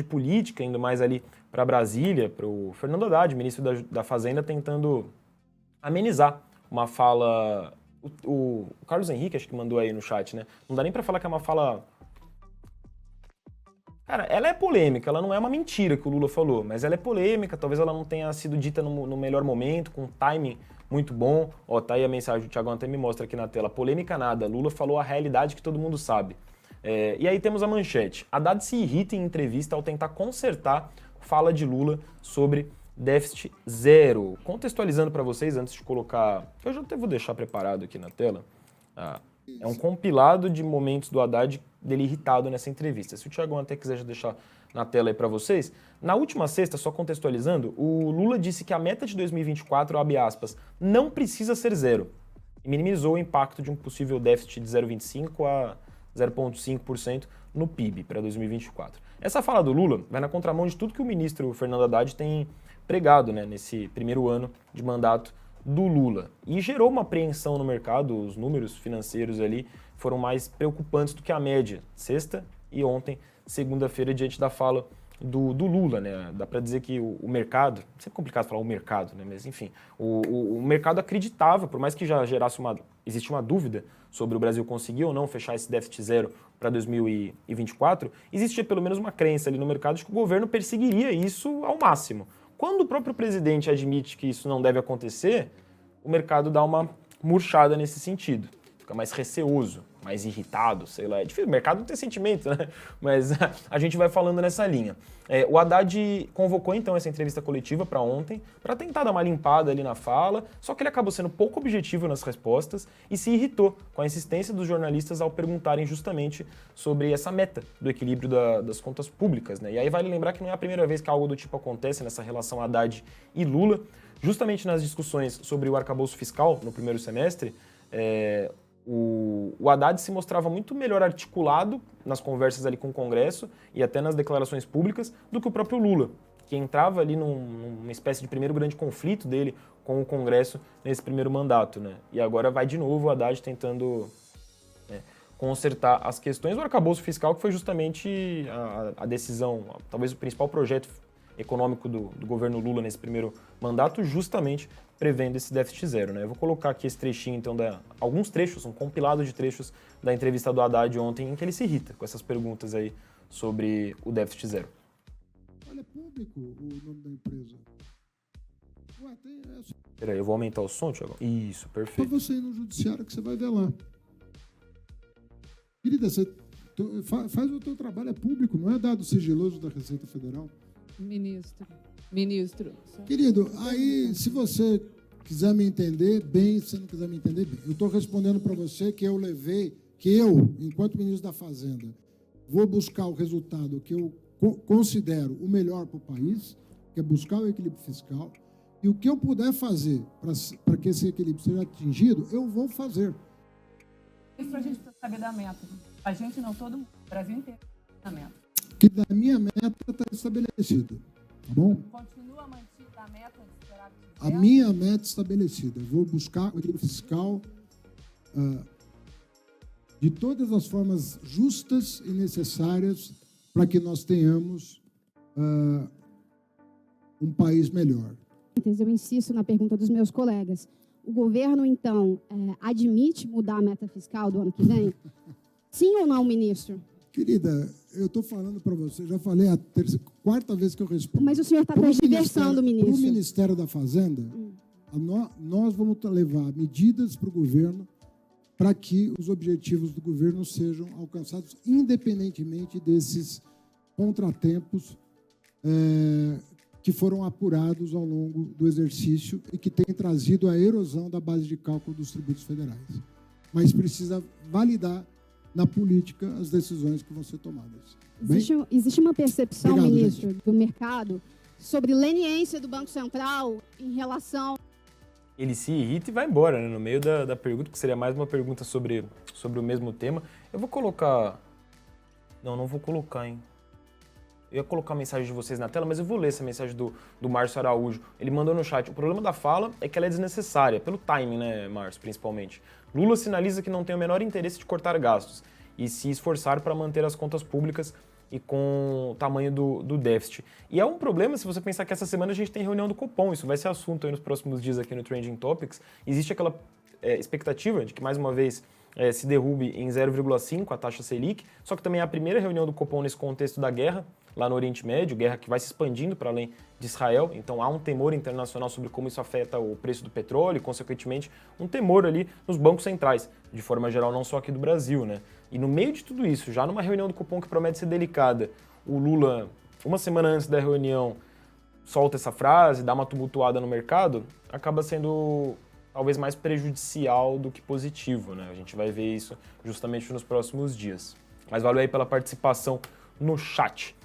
política, indo mais ali para Brasília, para o Fernando Haddad, ministro da Fazenda, tentando amenizar uma fala... O Carlos Henrique, acho que mandou aí no chat, né? Não dá nem para falar que é uma fala... Cara, ela é polêmica, ela não é uma mentira que o Lula falou, mas ela é polêmica, talvez ela não tenha sido dita no melhor momento, com um timing muito bom. Ó, tá aí a mensagem, o Thiagão até me mostra aqui na tela. Polêmica nada, Lula falou a realidade que todo mundo sabe. E aí temos a manchete. Haddad se irrita em entrevista ao tentar consertar fala de Lula sobre déficit zero. Contextualizando para vocês, antes de colocar... Eu já até vou deixar preparado aqui na tela. É um compilado de momentos do Haddad dele irritado nessa entrevista. Se o Thiagão até quiser já deixar na tela aí para vocês. Na última sexta, só contextualizando, o Lula disse que a meta de 2024, abre aspas, não precisa ser zero. E minimizou o impacto de um possível déficit de 0,25% a 0,5% no PIB para 2024. Essa fala do Lula vai na contramão de tudo que o ministro Fernando Haddad tem pregado, né, nesse primeiro ano de mandato do Lula. E gerou uma apreensão no mercado, os números financeiros ali foram mais preocupantes do que a média, sexta e ontem, segunda-feira, diante da fala do Lula, né? Dá para dizer que o mercado, sempre complicado falar o mercado, né? Mas enfim, o mercado acreditava, por mais que já existe uma dúvida sobre o Brasil conseguir ou não fechar esse déficit zero para 2024, existia pelo menos uma crença ali no mercado de que o governo perseguiria isso ao máximo. Quando o próprio presidente admite que isso não deve acontecer, o mercado dá uma murchada nesse sentido. Fica mais receoso, mais irritado, sei lá. É difícil, o mercado não tem sentimento, né? Mas a gente vai falando nessa linha. O Haddad convocou então essa entrevista coletiva para ontem, para tentar dar uma limpada ali na fala, só que ele acabou sendo pouco objetivo nas respostas e se irritou com a insistência dos jornalistas ao perguntarem justamente sobre essa meta do equilíbrio das contas públicas, né? E aí vale lembrar que não é a primeira vez que algo do tipo acontece nessa relação Haddad e Lula. Justamente nas discussões sobre o arcabouço fiscal no primeiro semestre, o Haddad se mostrava muito melhor articulado nas conversas ali com o Congresso e até nas declarações públicas do que o próprio Lula, que entrava ali numa espécie de primeiro grande conflito dele com o Congresso nesse primeiro mandato, né? E agora vai de novo o Haddad tentando consertar as questões do arcabouço fiscal, que foi justamente a decisão, talvez o principal projeto econômico do governo Lula nesse primeiro mandato, justamente prevendo esse déficit zero, né? Eu vou colocar aqui esse trechinho, então, alguns trechos, um compilado de trechos da entrevista do Haddad ontem, em que ele se irrita com essas perguntas aí sobre o déficit zero. Olha, é público o nome da empresa. Ué, tem essa. Peraí, eu vou aumentar o som, Thiago? Isso, perfeito. Só você ir no judiciário que você vai ver lá. Querida, você faz o teu trabalho, é público, não é dado sigiloso da Receita Federal. Ministro. Querido, aí se você quiser me entender bem, se não quiser me entender bem, eu estou respondendo para você que eu, enquanto ministro da Fazenda, vou buscar o resultado que eu considero o melhor para o país, que é buscar o equilíbrio fiscal, e o que eu puder fazer para que esse equilíbrio seja atingido, eu vou fazer. Isso a gente precisa saber da meta. A gente não, todo mundo, o Brasil inteiro, da meta. Que da minha meta está estabelecida, tá bom? Continua mantida a meta de esperar a minha meta estabelecida. Eu vou buscar o equilíbrio fiscal de todas as formas justas e necessárias para que nós tenhamos um país melhor. Eu insisto na pergunta dos meus colegas. O governo, então, admite mudar a meta fiscal do ano que vem? Sim ou não, ministro? Querida, eu estou falando para você, já falei a quarta vez que eu respondo. Mas o senhor está transversando, ministro. Para o Ministério da Fazenda, nós vamos levar medidas para o governo para que os objetivos do governo sejam alcançados, independentemente desses contratempos que foram apurados ao longo do exercício e que têm trazido a erosão da base de cálculo dos tributos federais. Mas precisa validar na política as decisões que vão ser tomadas. Existe uma percepção, Obrigado, ministro, gente, do mercado sobre leniência do Banco Central em relação... Ele se irrita e vai embora, né? No meio da pergunta, que seria mais uma pergunta sobre o mesmo tema. Eu vou colocar... Não vou colocar, hein? Eu ia colocar a mensagem de vocês na tela, mas eu vou ler essa mensagem do Márcio Araújo. Ele mandou no chat: o problema da fala é que ela é desnecessária, pelo timing, né, Márcio, principalmente. Lula sinaliza que não tem o menor interesse de cortar gastos e se esforçar para manter as contas públicas e com o tamanho do déficit. E é um problema se você pensar que essa semana a gente tem reunião do Copom, isso vai ser assunto aí nos próximos dias aqui no Trending Topics. Existe aquela expectativa de que, mais uma vez, se derrube em 0,5 a taxa Selic, só que também é a primeira reunião do Copom nesse contexto da guerra, lá no Oriente Médio, guerra que vai se expandindo para além de Israel, então há um temor internacional sobre como isso afeta o preço do petróleo e, consequentemente, um temor ali nos bancos centrais, de forma geral, não só aqui do Brasil, né? E no meio de tudo isso, já numa reunião do Copom que promete ser delicada, o Lula, uma semana antes da reunião, solta essa frase, dá uma tumultuada no mercado, acaba sendo talvez mais prejudicial do que positivo, né? A gente vai ver isso justamente nos próximos dias. Mas valeu aí pela participação no chat.